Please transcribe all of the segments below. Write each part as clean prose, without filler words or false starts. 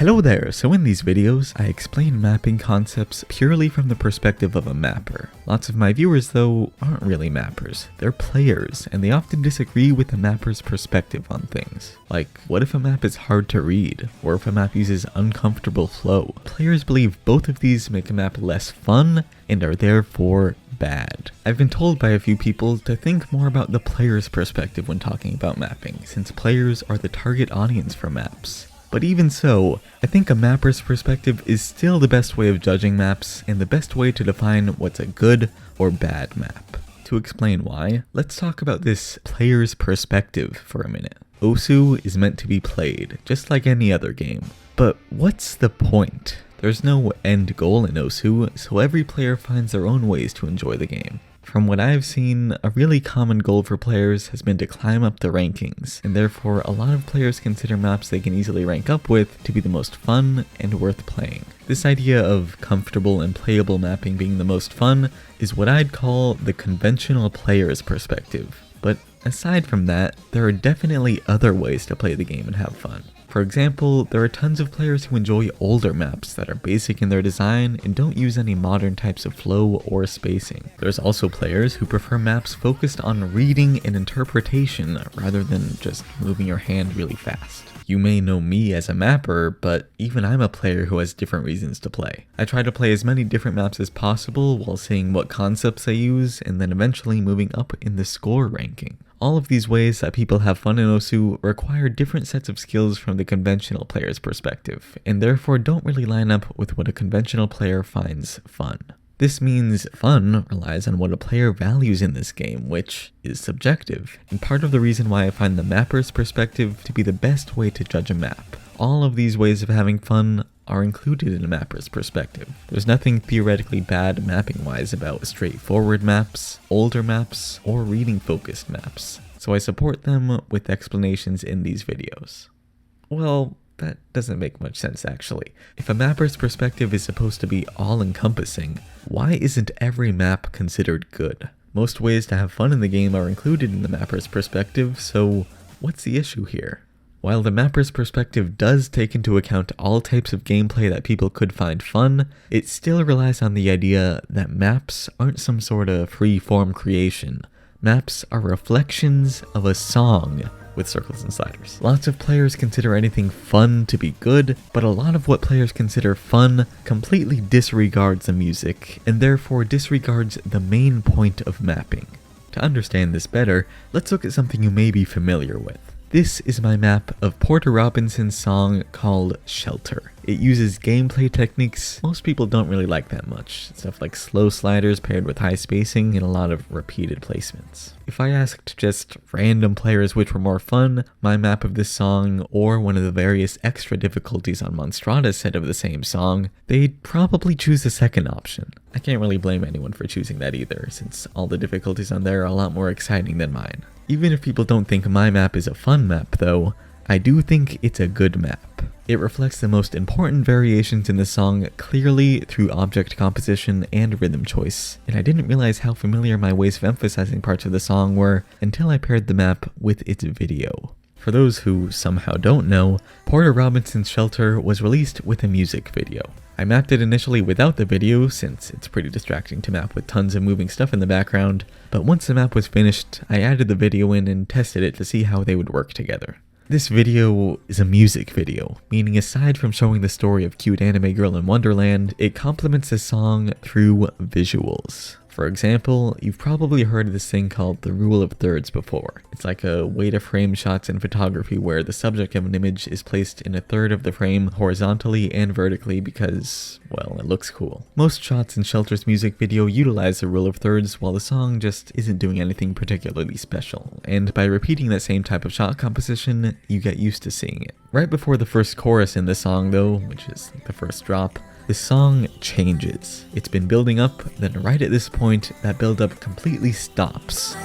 Hello there, so in these videos, I explain mapping concepts purely from the perspective of a mapper. Lots of my viewers, though, aren't really mappers. They're players, and they often disagree with the mapper's perspective on things. Like, what if a map is hard to read, or if a map uses uncomfortable flow? Players believe both of these make a map less fun, and are therefore bad. I've been told by a few people to think more about the player's perspective when talking about mapping, since players are the target audience for maps. But even so, I think a mapper's perspective is still the best way of judging maps and the best way to define what's a good or bad map. To explain why, let's talk about this player's perspective for a minute. Osu is meant to be played, just like any other game. But what's the point? There's no end goal in Osu, so every player finds their own ways to enjoy the game. From what I've seen, a really common goal for players has been to climb up the rankings, and therefore a lot of players consider maps they can easily rank up with to be the most fun and worth playing. This idea of comfortable and playable mapping being the most fun is what I'd call the conventional player's perspective. But aside from that, there are definitely other ways to play the game and have fun. For example, there are tons of players who enjoy older maps that are basic in their design and don't use any modern types of flow or spacing. There's also players who prefer maps focused on reading and interpretation rather than just moving your hand really fast. You may know me as a mapper, but even I'm a player who has different reasons to play. I try to play as many different maps as possible while seeing what concepts I use and then eventually moving up in the score ranking. All of these ways that people have fun in Osu require different sets of skills from the conventional player's perspective, and therefore don't really line up with what a conventional player finds fun. This means fun relies on what a player values in this game, which is subjective, and part of the reason why I find the mapper's perspective to be the best way to judge a map. All of these ways of having fun are included in a mapper's perspective. There's nothing theoretically bad mapping-wise about straightforward maps, older maps, or reading-focused maps, so I support them with explanations in these videos. Well, that doesn't make much sense actually. If a mapper's perspective is supposed to be all-encompassing, why isn't every map considered good? Most ways to have fun in the game are included in the mapper's perspective, so what's the issue here? While the mapper's perspective does take into account all types of gameplay that people could find fun, it still relies on the idea that maps aren't some sort of free-form creation. Maps are reflections of a song with circles and sliders. Lots of players consider anything fun to be good, but a lot of what players consider fun completely disregards the music, and therefore disregards the main point of mapping. To understand this better, let's look at something you may be familiar with. This is my map of Porter Robinson's song called Shelter. It uses gameplay techniques most people don't really like that much. Stuff like slow sliders paired with high spacing and a lot of repeated placements. If I asked just random players which were more fun, my map of this song or one of the various extra difficulties on Monstrata's set of the same song, they'd probably choose the second option. I can't really blame anyone for choosing that either, since all the difficulties on there are a lot more exciting than mine. Even if people don't think my map is a fun map though, I do think it's a good map. It reflects the most important variations in the song clearly through object composition and rhythm choice, and I didn't realize how familiar my ways of emphasizing parts of the song were until I paired the map with its video. For those who somehow don't know, Porter Robinson's Shelter was released with a music video. I mapped it initially without the video since it's pretty distracting to map with tons of moving stuff in the background, but once the map was finished, I added the video in and tested it to see how they would work together. This video is a music video, meaning aside from showing the story of cute anime girl in Wonderland, it complements the song through visuals. For example, you've probably heard of this thing called the rule of thirds before. It's like a way to frame shots in photography where the subject of an image is placed in a third of the frame horizontally and vertically because, well, it looks cool. Most shots in Shelter's music video utilize the rule of thirds while the song just isn't doing anything particularly special, and by repeating that same type of shot composition, you get used to seeing it. Right before the first chorus in the song though, which is the first drop, the song changes. It's been building up, then right at this point, that build-up completely stops.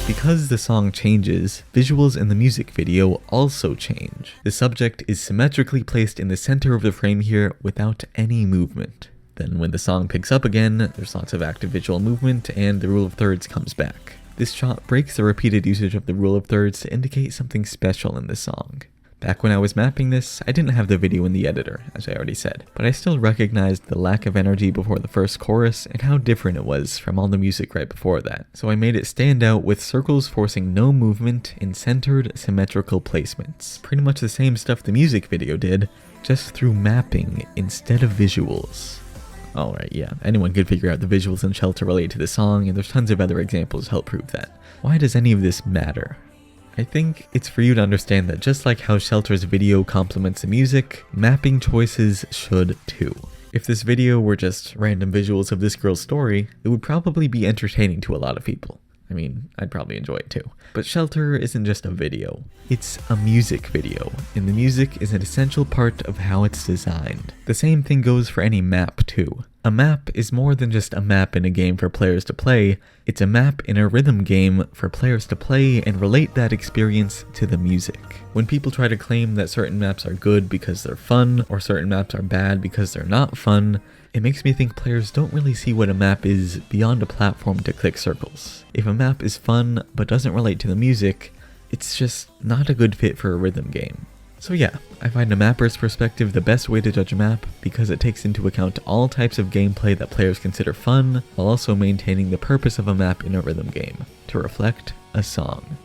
Because the song changes, visuals in the music video also change. The subject is symmetrically placed in the center of the frame here without any movement. Then when the song picks up again, there's lots of active visual movement and the rule of thirds comes back. This shot breaks the repeated usage of the rule of thirds to indicate something special in the song. Back when I was mapping this, I didn't have the video in the editor, as I already said, but I still recognized the lack of energy before the first chorus and how different it was from all the music right before that. So I made it stand out with circles forcing no movement in centered, symmetrical placements. Pretty much the same stuff the music video did, just through mapping instead of visuals. Alright, yeah, anyone could figure out the visuals in Shelter relate to the song, and there's tons of other examples to help prove that. Why does any of this matter? I think it's for you to understand that just like how Shelter's video complements the music, mapping choices should too. If this video were just random visuals of this girl's story, it would probably be entertaining to a lot of people. I mean, I'd probably enjoy it too. But Shelter isn't just a video, it's a music video, and the music is an essential part of how it's designed. The same thing goes for any map too. A map is more than just a map in a game for players to play, it's a map in a rhythm game for players to play and relate that experience to the music. When people try to claim that certain maps are good because they're fun, or certain maps are bad because they're not fun, it makes me think players don't really see what a map is beyond a platform to click circles. If a map is fun but doesn't relate to the music, it's just not a good fit for a rhythm game. So yeah, I find a mapper's perspective the best way to judge a map because it takes into account all types of gameplay that players consider fun, while also maintaining the purpose of a map in a rhythm game, to reflect a song.